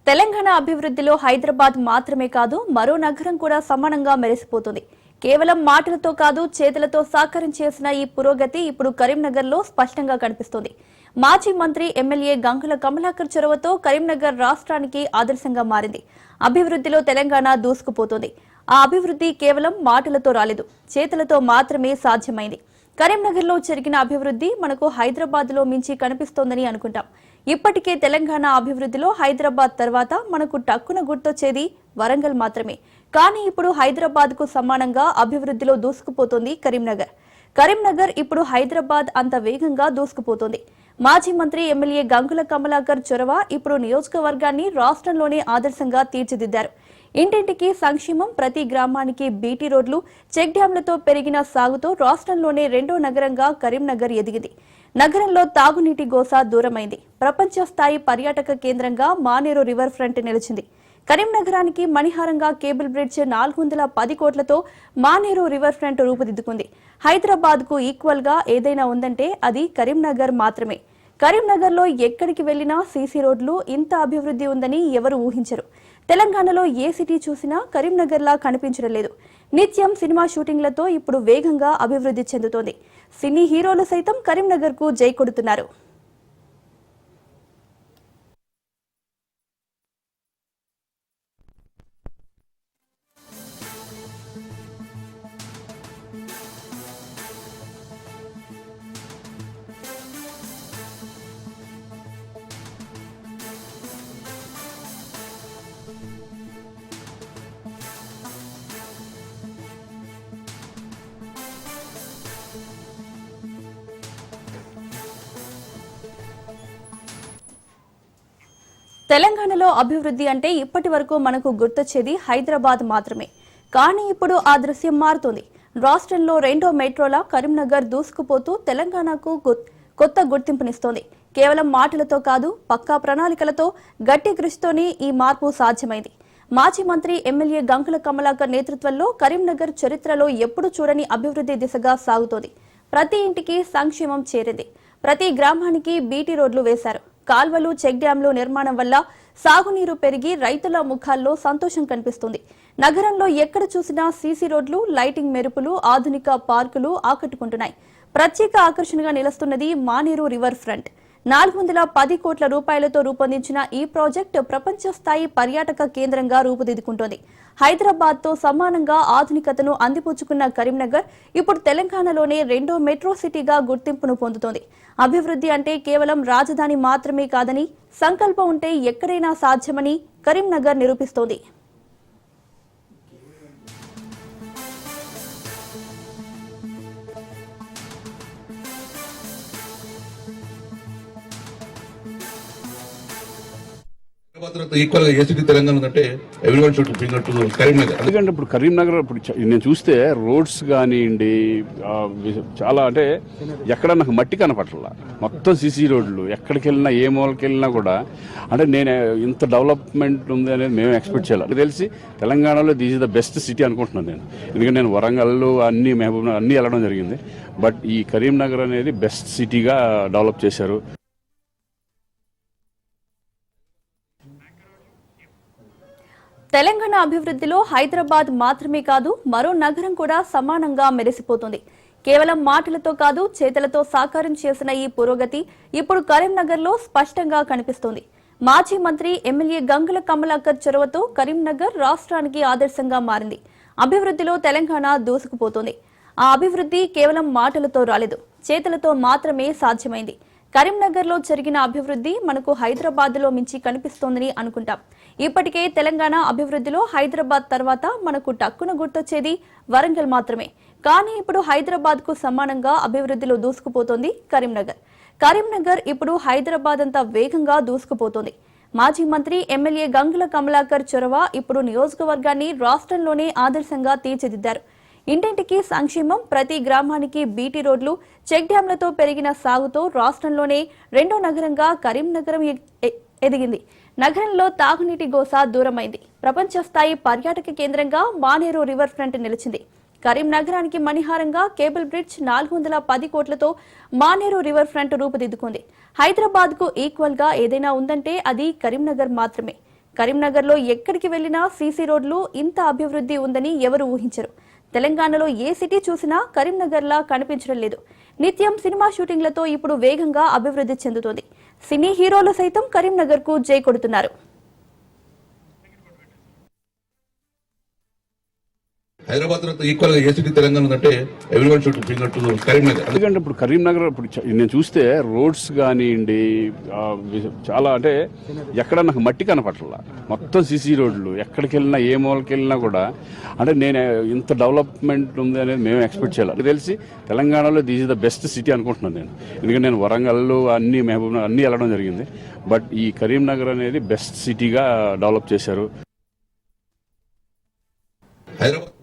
తెలంగాణ అభివృద్ధిలో హైదరాబాద్ మాత్రమే కాదు మరో నగరం కూడా సమానంగా మెరిసిపోతుంది. కేవలం మాటలతో కాదు చేతులతో సాకారం చేసిన ఈ పురోగతి ఇప్పుడు కరీంనగర్లో స్పష్టంగా కనిపిస్తోంది. మాజీ మంత్రి ఎమ్మెల్యే గంగుల కమలాకర్ చొరవతో కరీంనగర్ రాష్ట్రానికి ఆదర్శంగా మారింది. అభివృద్ధిలో తెలంగాణ దూసుకుపోతోంది. ఆ అభివృద్ధి కేవలం మాటలతో రాలేదు, చేతులతో మాత్రమే సాధ్యమైంది. కరీంనగర్లో జరిగిన అభివృద్ధి మనకు హైదరాబాద్లో మించి కనిపిస్తోందని అనుకుంటాం. ఇప్పటికే తెలంగాణ అభివృద్ధిలో హైదరాబాద్ తర్వాత మనకు టక్కున గుర్తొచ్చేది వరంగల్ మాత్రమే. కానీ ఇప్పుడు హైదరాబాద్కు సమానంగా అభివృద్ధిలో దూసుకుపోతోంది కరీంనగర్. కరీంనగర్ ఇప్పుడు హైదరాబాద్ అంత వేగంగా దూసుకుపోతోంది. మాజీ మంత్రి ఎమ్మెల్యే గంగుల కమలాకర్ చొరవ ఇప్పుడు నియోజకవర్గాన్ని రాష్ట్రంలోనే ఆదర్శంగా తీర్చిదిద్దారు. ఇంటింటికి సంక్షేమం, ప్రతి గ్రామానికి బీటీ రోడ్లు, చెక్ డ్యాంలతో పెరిగిన సాగుతో రాష్ట్రంలోనే రెండో నగరంగా కరీంనగర్ ఎదిగింది. నగరంలో తాగునీటి గోస దూరమైంది. ప్రపంచ స్థాయి పర్యాటక కేంద్రంగా మానేరు రివర్ ఫ్రంట్ నిలిచింది. కరీంనగరానికి మణిహారంగా కేబుల్ బ్రిడ్జ్ 410 కోట్లతో మానేరు రివర్ ఫ్రంట్ రూపుదిద్దుకుంది. హైదరాబాద్ కు ఈక్వల్ గా ఏదైనా ఉందంటే అది కరీంనగర్ మాత్రమే. కరీంనగర్లో ఎక్కడికి వెళ్లినా సీసీ రోడ్లు, ఇంత అభివృద్ధి ఉందని ఎవరు ఊహించరు. తెలంగాణలో ఏ సిటీ చూసినా కరీంనగర్లా కనిపించడం లేదు. నిత్యం సినిమా షూటింగ్లతో ఇప్పుడు వేగంగా అభివృద్ధి చెందుతోంది. సినీ హీరోలు సైతం కరీంనగర్ కు జై కొడుతున్నారు. తెలంగాణలో అభివృద్ధి అంటే ఇప్పటి వరకు మనకు గుర్తొచ్చేది హైదరాబాద్ మాత్రమే. కానీ ఇప్పుడు ఆ దృశ్యం మారుతుంది. రాష్ట్రంలో రెండో మెట్రోలా కరీంనగర్ దూసుకుపోతూ తెలంగాణకు కొత్త గుర్తింపునిస్తోంది. కేవలం మాటలతో కాదు, పక్కా ప్రణాళికలతో, గట్టి కృషితోనే ఈ మార్పు సాధ్యమైంది. మాజీ మంత్రి ఎమ్మెల్యే గంగుల కమలాకర్ నేతృత్వంలో కరీంనగర్ చరిత్రలో ఎప్పుడు చూడని అభివృద్ధి దిశగా సాగుతోంది. ప్రతి ఇంటికి సంక్షేమం చేరింది. ప్రతి గ్రామానికి బీటీ రోడ్లు వేశారు. కాల్వలు, చెక్ డ్యాంలు నిర్మాణం వల్ల సాగునీరు పెరిగి రైతుల ముఖాల్లో సంతోషం కనిపిస్తుంది. నగరంలో ఎక్కడ చూసినా సీసీ రోడ్లు, లైటింగ్ మెరుపులు, ఆధునిక పార్కులు ఆకట్టుకుంటున్నాయి. ప్రత్యేక ఆకర్షణగా నిలుస్తున్నది మానేరు రివర్ ఫ్రంట్. 410 కోట్ల రూపాయలతో రూపొందించిన ఈ ప్రాజెక్టు ప్రపంచ స్థాయి పర్యాటక కేంద్రంగా రూపుదిద్దుకుంటోంది. హైదరాబాద్ తో సమానంగా ఆధునికతను అందిపుచ్చుకున్న కరీంనగర్ ఇప్పుడు తెలంగాణలోనే రెండో మెట్రో సిటీగా గుర్తింపును పొందుతోంది. అభివృద్ధి అంటే కేవలం రాజధాని మాత్రమే కాదని, సంకల్పం ఉంటే ఎక్కడైనా సాధ్యమని కరీంనగర్ నిరూపిస్తోంది. ఈక్వల్ గా ఏసీటీ తెలంగాణ ఉందంటే everyone should bring to Karimnagar. ఎందుకంటే ఇప్పుడు కరీంనగర్ ఇప్పుడు నేను చూస్తే రోడ్స్ కానివ్వండి, చాలా అంటే ఎక్కడ నాకు మట్టి కనపట్ల, మొత్తం సీసీ రోడ్లు, ఎక్కడికి వెళ్ళినా ఏ మూలకి వెళ్ళినా కూడా అంటే నేను ఇంత డెవలప్మెంట్ ఉంది అనేది మేము ఎక్స్పెక్ట్ చేయాలి. తెలిసి తెలంగాణలో this is the best city అనుకుంటున్నాను నేను. ఎందుకంటే నేను వరంగల్ అన్ని మహబూబ్ అన్ని వెళ్ళడం జరిగింది. బట్ ఈ కరీంనగర్ అనేది బెస్ట్ సిటీగా డెవలప్ చేశారు. తెలంగాణ అభివృద్ధిలో హైదరాబాద్ మాత్రమే కాదు మరో నగరం కూడా సమానంగా మెరిసిపోతుంది. కేవలం మాటలతో కాదు చేతులతో సాకారం చేసిన ఈ పురోగతి ఇప్పుడు కరీంనగర్లో స్పష్టంగా కనిపిస్తోంది. మాజీ మంత్రి ఎమ్మెల్యే గంగుల కమలాకర్ చొరవతో కరీంనగర్ రాష్ట్రానికి ఆదర్శంగా మారింది. అభివృద్ధిలో తెలంగాణ దూసుకుపోతోంది. ఆ అభివృద్ధి కేవలం మాటలతో రాలేదు, చేతులతో మాత్రమే సాధ్యమైంది. కరీంనగర్లో జరిగిన అభివృద్ధి మనకు హైదరాబాద్లో మించి కనిపిస్తోందని అనుకుంటాం. ఇప్పటికే తెలంగాణ అభివృద్ధిలో హైదరాబాద్ తర్వాత మనకు టక్కున గుర్తొచ్చేది వరంగల్ మాత్రమే. కానీ ఇప్పుడు హైదరాబాద్ కు సమానంగా అభివృద్ధిలో దూసుకుపోతోంది కరీంనగర్. కరీంనగర్ ఇప్పుడు హైదరాబాద్ అంతా వేగంగా దూసుకుపోతోంది. మాజీ మంత్రి ఎమ్మెల్యే గంగుల కమలాకర్ చొరవ ఇప్పుడు నియోజకవర్గాన్ని రాష్ట్రంలోనే ఆదర్శంగా తీర్చిదిద్దారు. ఇంటింటికి సంక్షేమం, ప్రతి గ్రామానికి బీటీ రోడ్లు, చెక్ డ్యాంలతో పెరిగిన సాగుతో రాష్ట్రంలోనే రెండో నగరంగా కరీంనగరం ఎదిగింది. నగరంలో తాగునీటి గోస దూరమైంది. ప్రపంచ స్థాయి పర్యాటక కేంద్రంగా మానేరు రివర్ ఫ్రంట్ నిలిచింది. కరీంనగరానికి మణిహారంగా కేబుల్ బ్రిడ్జ్ 410 కోట్లతో మానేరు రివర్ ఫ్రంట్ రూపుదిద్దుకుంది. హైదరాబాద్ కు ఈక్వల్ గా ఏదైనా ఉందంటే అది కరీంనగర్ మాత్రమే. కరీంనగర్లో ఎక్కడికి వెళ్లినా సీసీ రోడ్లు ఇంత అభివృద్ధి ఉందని ఎవరు ఊహించరు. తెలంగాణలో ఏ సిటీ చూసినా కరీంనగర్లా కనిపించడం లేదు. నిత్యం సినిమా షూటింగ్లతో ఇప్పుడు వేగంగా అభివృద్ధి చెందుతోంది. సినీ హీరోలు సైతం కరీంనగర్కు జై కొడుతున్నారు. హైదరాబాద్ ఈక్వల్ గా ఏ సిటీ తెలంగాణ ఉందంటే everyone should finger to Karimnagar. ఎందుకంటే ఇప్పుడు కరీంనగర్ నేను చూస్తే రోడ్స్ కానివ్వండి చాలా అంటే ఎక్కడ నాకు మట్టి కనపట్ల, మొత్తం సీసీ రోడ్లు, ఎక్కడికి వెళ్ళినా ఏ మూలకి వెళ్ళినా కూడా. అంటే నేను ఇంత డెవలప్మెంట్ ఉంది అనేది మేము ఎక్స్పెక్ట్ చేయాలి. నాకు తెలిసి తెలంగాణలో this is the best city అనుకుంటున్నాను నేను. ఎందుకంటే నేను వరంగల్ అన్ని మహబూబ్ అన్ని వెళ్ళడం జరిగింది. బట్ ఈ కరీంనగర్ అనేది బెస్ట్ సిటీగా డెవలప్ చేశారు. హైదరాబాద్